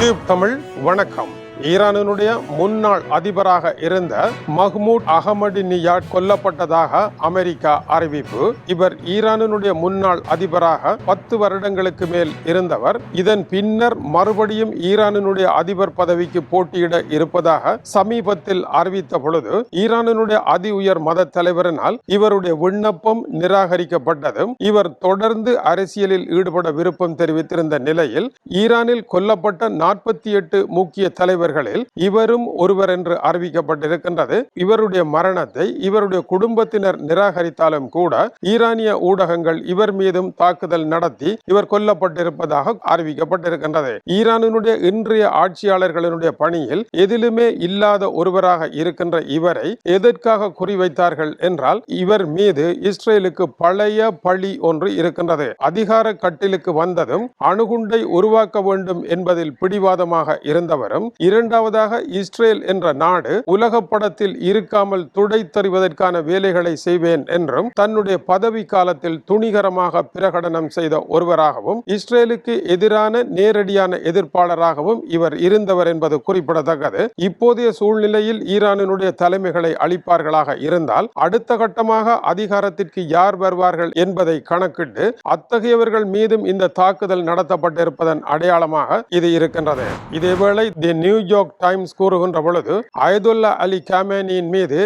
YouTube Tamil வணக்கம். ஈரானினுடைய முன்னாள் அதிபராக இருந்த மஹ்மூத் அகமதினியாட் கொல்லப்பட்டதாக அமெரிக்கா அறிவிப்பு. இவர் ஈரானினுடைய முன்னாள் அதிபராக 10 வருடங்களுக்கு மேல் இருந்தவர். இதன் பின்னர் மறுபடியும் ஈரானினுடைய அதிபர் பதவிக்கு போட்டியிட இருப்பதாக சமீபத்தில் அறிவித்த பொழுது ஈரானினுடைய அதி உயர் மத தலைவரினால் இவருடைய விண்ணப்பம் நிராகரிக்கப்பட்டதும் இவர் தொடர்ந்து அரசியலில் ஈடுபட விருப்பம் தெரிவித்திருந்த நிலையில் ஈரானில் கொல்லப்பட்ட 48 முக்கிய தலைவர்களில் இவரும் ஒருவர் என்று அறிவிக்கப்பட்டிருக்கின்றது. இவருடைய மரணத்தை இவருடைய குடும்பத்தினர் நிராகரித்தாலும் கூட ஈரானிய ஊடகங்கள் இவர் மீதும் தாக்குதல் நடத்தி இவர் கொல்லப்பட்டிருப்பதாக அறிவிக்கப்பட்டிருக்கின்றது. ஈரானினுடைய இன்றைய ஆட்சியாளர்களினுடைய பணியில் எதிலுமே இல்லாத ஒருவராக இருக்கின்ற இவரை எதற்காக குறிவைத்தார்கள் என்றால் இவர் மீது இஸ்ரேலுக்கு பழைய பழி ஒன்று இருக்கின்றது. அதிகார கட்டிலுக்கு வந்ததும் அணுகுண்டை உருவாக்க வேண்டும் என்பதில் பிடிவாதமாக இருந்தவரும், இரண்டாவதாக இஸ்ரேல் என்ற நாடு உலக படத்தில் இருக்காமல் துடைத்தறிவதற்கான வேலைகளை செய்வேன் என்றும் தன்னுடைய பதவி காலத்தில் துணிகரமாக பிரகடனம் செய்த ஒருவராகவும் இஸ்ரேலுக்கு எதிரான நேரடியான எதிர்ப்பாளராகவும் இவர் இருந்தவர் என்பது குறிப்பிடத்தக்கது. இப்போதைய சூழ்நிலையில் ஈரானினுடைய தலைமைகளை அளிப்பார்களாக இருந்தால் அடுத்த கட்டமாக அதிகாரத்திற்கு யார் வருவார்கள் என்பதை கணக்கிட்டு அத்தகையவர்கள் மீதும் இந்த தாக்குதல் நடத்தப்பட்டிருப்பதன் அடையாளமாக இது இருக்கின்றது. இதேவேளை தி நியூயார்க் டைம்ஸ் கூறுகின்ற பொழுது அயதுல்லா அலி காமேனியின் மீது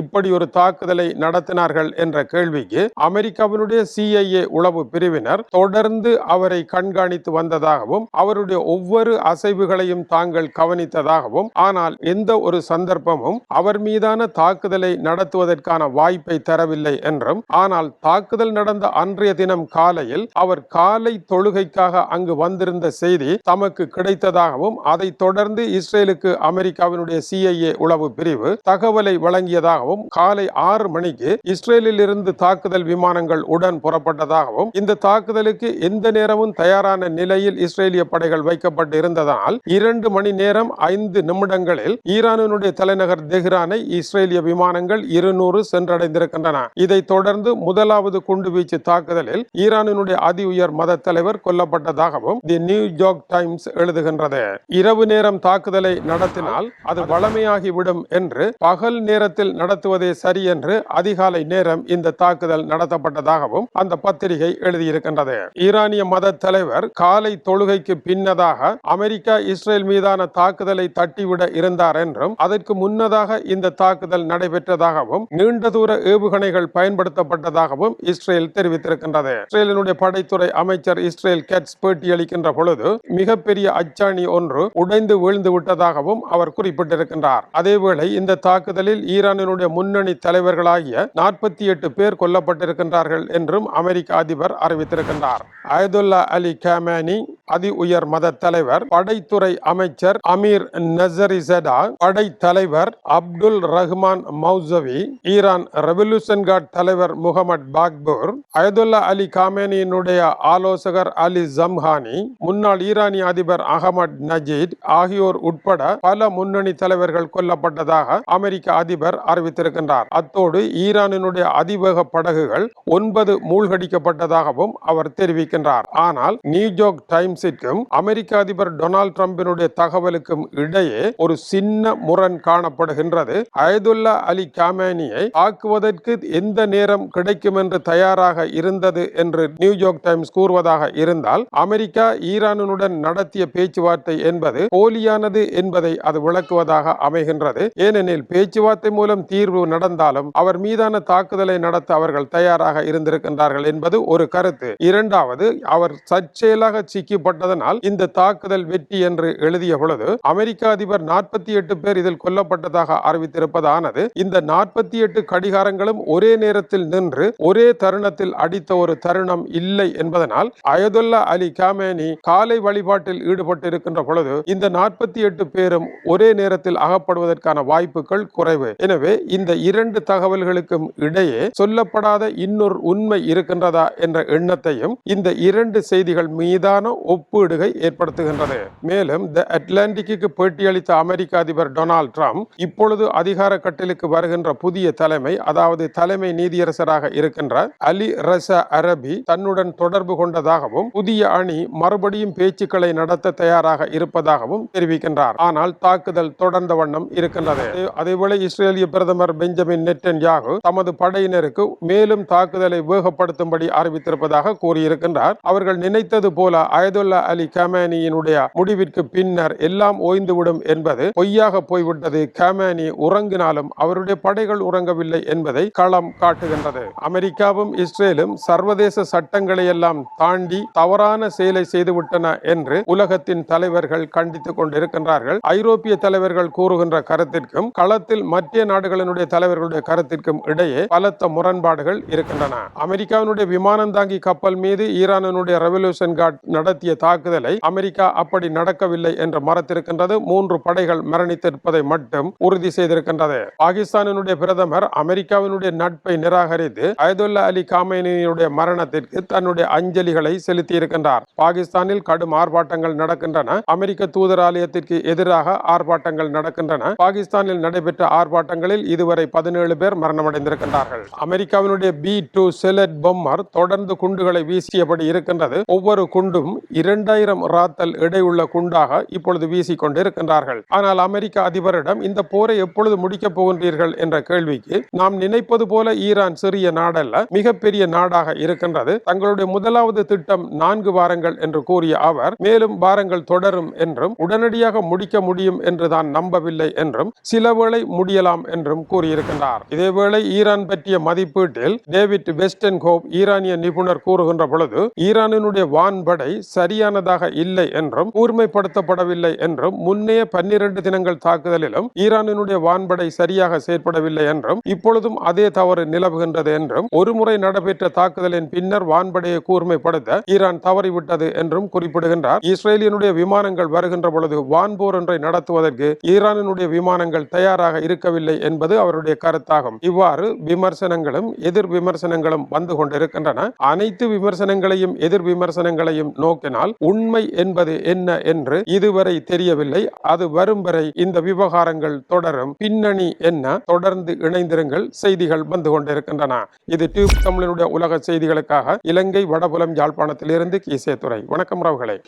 இப்படி ஒரு தாக்குதலை நடத்தினார்கள் என்ற கேள்விக்கு அமெரிக்காவினுடைய CIA உளவு பிரிவினர் தொடர்ந்து அவரை கண்காணித்து வந்ததாகவும் அவருடைய ஒவ்வொரு அசைவுகளையும் தாங்கள் கவனித்ததாகவும், ஆனால் எந்த ஒரு சந்தர்ப்பமும் அவர் மீதான தாக்குதலை நடத்துவதற்கான வாய்ப்பை தரவில்லை என்றும், ஆனால் தாக்குதல் நடந்த அன்றைய தினம் காலையில் அவர் காலை தொழுகைக்காக அங்கு வந்திருந்த செய்தி தமக்கு கிடைத்ததாகவும் அதை தொடர்ந்து இஸ்ரேலுக்கு அமெரிக்காவினுடைய CIA உளவு பிரிவு தகவலை வழங்கியதாகவும் காலை 6 மணிக்கு இஸ்ரேலில் இருந்து தாக்குதல் விமானங்கள் உடன் புறப்பட்டதாகவும் இந்த தாக்குதலுக்கு எந்த நேரமும் தயாரான நிலையில் இஸ்ரேலிய படைகள் வைக்கப்பட்டு இருந்ததால் 2 மணி நேரம் 5 நிமிடங்களில் ஈரானினுடைய தலைநகர் தெஹ்ரானை இஸ்ரேலிய விமானங்கள் 200 சென்றடைந்திருக்கின்றன. இதை தொடர்ந்து முதலாவது குண்டுவீச்சு தாக்குதலில் ஈரானினுடைய அதி உயர் மத தலைவர் கொல்லப்பட்டதாகவும் தி நியூயார்க் டைம்ஸ் எழுதுகின்றது. இரவு நேரம் தாக்குதலை நடத்தினால் அது வளமையாகிவிடும் என்று பகல் நேரத்தில் நடத்துவதே சரி என்று அதிகாலை நேரம் இந்த தாக்குதல் நடத்தப்பட்டதாகவும் அந்த பத்திரிகை எழுதியிருக்கின்றது. ஈரானிய மத தலைவர் காலை தொழுகைக்கு பின்னதாக அமெரிக்கா இஸ்ரேல் மீதான தாக்குதலை தட்டிவிட இருந்தார் என்றும் அதற்கு முன்னதாக இந்த தாக்குதல் நடைபெற்றதாகவும் நீண்ட தூர ஏவுகணைகள் பயன்படுத்தப்பட்டதாகவும் இஸ்ரேல் தெரிவித்திருக்கின்றது. இஸ்ரேலினுடைய படைத்துறை அமைச்சர் இஸ்ரேல் கெட்ஸ் பேட்டியளிக்கின்ற பொழுது மிகப்பெரிய அச்சாணி ஒன்று உடைந்து வீழ்ந்து விட்டதாகவும் அவர் குறிப்பிட்டிருக்கின்றார். அதேவேளை இந்த தாக்குதலில் ஈரானினுடைய முன்னணி தலைவர்களாகிய 48 பேர் கொல்லப்பட்டிருக்கின்றார்கள் என்றும் அமெரிக்க அதிபர் அறிவித்திருக்கின்றார். அயதுல்லா அலி காமேனி அதி உயர் மத தலைவர், படைத்துறை அமைச்சர் அமீர் நசரிசடா, படை தலைவர் Abdul Rahman Mousavi, Iran revolution card தலைவர் முகமது பாக்பூர், அயதுல்லா அலி காமேனியினுடைய ஆலோசகர் அலி ஜம்ஹானி, முன்னாள் ஈரானிய அதிபர் அகமது நஜீத் ஆகியோர் உட்பட பல முன்னணி தலைவர்கள் கொல்லப்பட்டதாக அமெரிக்க அதிபர் அறிவித்திருக்கின்றார். அத்தோடு ஈரானினுடைய அதிவேக படகுகள் 9 மூழ்கடிக்கப்பட்டதாகவும் அவர் தெரிவிக்கின்றார். ஆனால் நியூயார்க் டைம்ஸிற்கும் அமெரிக்க அதிபர் டொனால்ட் ட்ரம்பினுடைய தகவலுக்கும் இடையே ஒரு சின்ன முரண் காணப்படுகின்றது. அயதுல்லா அலி காமேனியை தாக்குவதற்கு எந்த நேரம் கிடைக்கும் என்று தயாராக இருந்தது என்று நியூயார்க் டைம்ஸ் கூறுவதாக இருந்தால் அமெரிக்கா ஈரானுடன் நடத்திய பேச்சுவார்த்தை என்பது போலியானது என்பதை அது விளக்குவதாக அமைகின்றது. ஏனெனில் பேச்சுவார்த்தை மூலம் தீர்வு நடந்தாலும் அவர் மீதான தாக்குதலை நடத்த அவர்கள் தயாராக இருந்திருக்கின்றார்கள் என்பது ஒரு கருத்து. இரண்டாவது, அவர் சர்ச்சையிலாக சிக்கப்பட்டதனால் இந்த தாக்குதல் வெற்றி என்று எழுதிய பொழுது அமெரிக்க அதிபர் 48 பேர் இதில் கொல்லப்பட்டதாக அறிவித்திருப்பதானது இந்த 48 கடிகாரங்களும் ஒரே நேரத்தில் நின்று ஒரே தருணத்தில் அடித்த ஒரு தருணம் இல்லை என்பதனால் அயதுல்லா அலி காமேனி காலை வழிபாட்டில் ஈடுபட்டிருக்கின்ற பொழுது இந்த 48 பேரும் ஒரே நேரத்தில் அகப்படுவதற்கான வாய்ப்புகள் குறைவு. எனவே இந்த 2 தகவல்களுக்கும் இடையே சொல்லப்படாத இன்னொரு உண்மை இருக்கின்றதா என்ற எண்ணத்தையும் இந்த 2 செய்திகள் மீதான ஒப்பீடுகை ஏற்படுத்துகின்றது. மேலும் தி அட்லாண்டிக்கு பேட்டியளித்த அமெரிக்க அதிபர் டொனால்ட் ட்ரம்ப் இப்பொழுது அதிகார கட்டிலுக்கு வருகின்ற புதிய தலைமை, அதாவது தலைமை நீதியரசராக இருக்கின்ற அலி ரஸா அரபி தன்னுடன் தொடர்பு கொண்டதாகவும் புதிய அணி மறுபடியும் பேச்சுக்களை நடத்த தயாராக இருப்பதாகவும் தெரிவிக்கின்றார். ஆனால் தாக்குதல் தொடர்ந்த வண்ணம் இருக்கின்றது. அதேவேளை இஸ்ரேலிய பிரதமர் பெஞ்சமின் நெட்டன்யாகு தமது படையினருக்கு மேலும் தாக்குதலை வேகப்படுத்தும்படி அறிவித்திருப்பதாக கூறியிருக்கின்றார். அவர்கள் நினைத்தது போல அயதுல்லா அலி கமேனியினுடைய முடிவிற்கு பின்னர் எல்லாம் ஓய்ந்துவிடும் என்பது பொய்யாக போய்விட்டது. கமேனி உறங்கினாலும் அவருடைய படைகள் உறங்கவில்லை என்பதை களம் காட்டுகின்றது. அமெரிக்காவும் இஸ்ரேலும் சர்வதேச சட்டங்களை எல்லாம் தாண்டி தவறான செயலை செய்துவிட்டன என்று உலகத்தின் தலைவர்கள் கண்டித்துக் கொண்டிருக்கின்றார்கள். ஐரோப்பிய தலைவர்கள் கூறுகின்ற கருத்திற்கும் களத்தில் மத்திய நாடுகளினுடைய தலைவர்களுடைய கருத்திற்கும் இடையே பலத்த முரண்பாடுகள் இருக்கின்றன. அமெரிக்காவினுடைய விமானம் தாங்கி கப்பல் மீது ஈரானுடைய ரெவல்யூஷன் கார்ட் நடத்திய தாக்குதலை அமெரிக்கா அப்படி நடக்கவில்லை என்று மறுத்திருக்கின்றது. 3 படைகள் மரணித்திருப்பதை மட்டும் உறுதி செய்திருக்கின்றது. பாகிஸ்தானினுடைய பிரதமர் அமெரிக்காவினுடைய நட்பை நிராகரித்து அயதுல்லா அலி காமேனியுடைய மரணத்திற்கு தன்னுடைய அஞ்சலிகளை செலுத்தி இருக்கின்றார். பாகிஸ்தானில் கடும் ஆர்ப்பாட்டங்கள் நடக்கின்றன. அமெரிக்க தூதராலயத்திற்கு எதிராக ஆர்ப்பாட்டங்கள் நடக்கின்றன. பாகிஸ்தானில் நடைபெற்ற ஆர்ப்பாட்டங்களில் இதுவரை 17 பேர் மரணமடைந்திருக்கின்றார்கள். அமெரிக்காவினுடைய B-2 செலட் பொம்மர் தொடர்ந்து குண்டுகளை வீசியபடி இருக்கின்றது. ஒவ்வொரு குண்டும் 2000 ராத்தல் எடையுள்ள குண்டாக இப்பொழுது வீசிக்கொண்டிருக்கின்றார்கள். ஆனால் அமெரிக்க அதிபரிடம் இந்த போரை எப்பொழுது முடிக்கப் போகின்றீர்கள் என்ற கேள்விக்கு, நாம் நினைப்பது போல ஈரான் சிறிய நாடல்ல, மிகப்பெரிய நாடாக இருக்கின்றது. தங்களுடைய முதலாவது திட்டம் 4 வாரங்கள் என்று கூறிய அவர் மேலும் வாரங்கள் தொடரும் என்றும் உடனடியாக முடிக்க முடியும் என்று தான் நம்பவில்லை என்றும் சில வேளை முடியலாம் என்றும் கூறியிருக்கின்றார். இதேவேளை ஈரான் பற்றிய மதிப்பீட்டில் டேவிட் வெஸ்டன்ஹோப் ஈரானிய நிபுணர் கூறுகின்ற பொழுது ஈரானினுடைய வான்படை சரியானதாக இல்லை என்றும் கூர்மைப்படுத்தப்படவில்லை என்றும் முன்னைய 12 தினங்கள் தாக்குதலிலும் ஈரானினுடைய வான்படை சரியாக செயற்படவில்லை என்றும் இப்பொழுதும் அதே தவறு நிலவுகின்றது என்றும் ஒருமுறை நடைபெற்ற தாக்குதலின் பின்னர் வான்படையை கூர்மைப்படுத்த ஈரான் தவறிவிட்டது என்றும் குறிப்பிடுகின்றார். இஸ்ரேலியனுடைய விமானங்கள் வருகின்ற பொழுது வான்போர் ஒன்றை நடத்துவதற்கு ஈரானினுடைய விமானங்கள் தயாராக இருக்கவில்லை என்பது அவருடைய கருத்தாகும். இவ்வாறு விமர்சனங்களும் எதிர் விமர்சனங்களும் வந்து கொண்டிருக்கின்றன. அனைத்து விமர்சனங்களையும் எதிர் விமர்சனங்களையும் நோக்கினால் உண்மை என்பது என்ன என்று இதுவரை தெரியவில்லை. அது வரும் வரை இந்த விவகாரங்கள் தொடரும். பின்னணி என்ன? தொடர்ந்து இணைந்திருங்கள். செய்திகள் வந்து கொண்டிருக்கின்றன. இது டியூப் தமிழனுடைய உலக செய்திகளுக்காக இலங்கை வடபுலம் யாழ்ப்பாணத்திலிருந்து கீசே துறை. வணக்கம் ரவுகளே.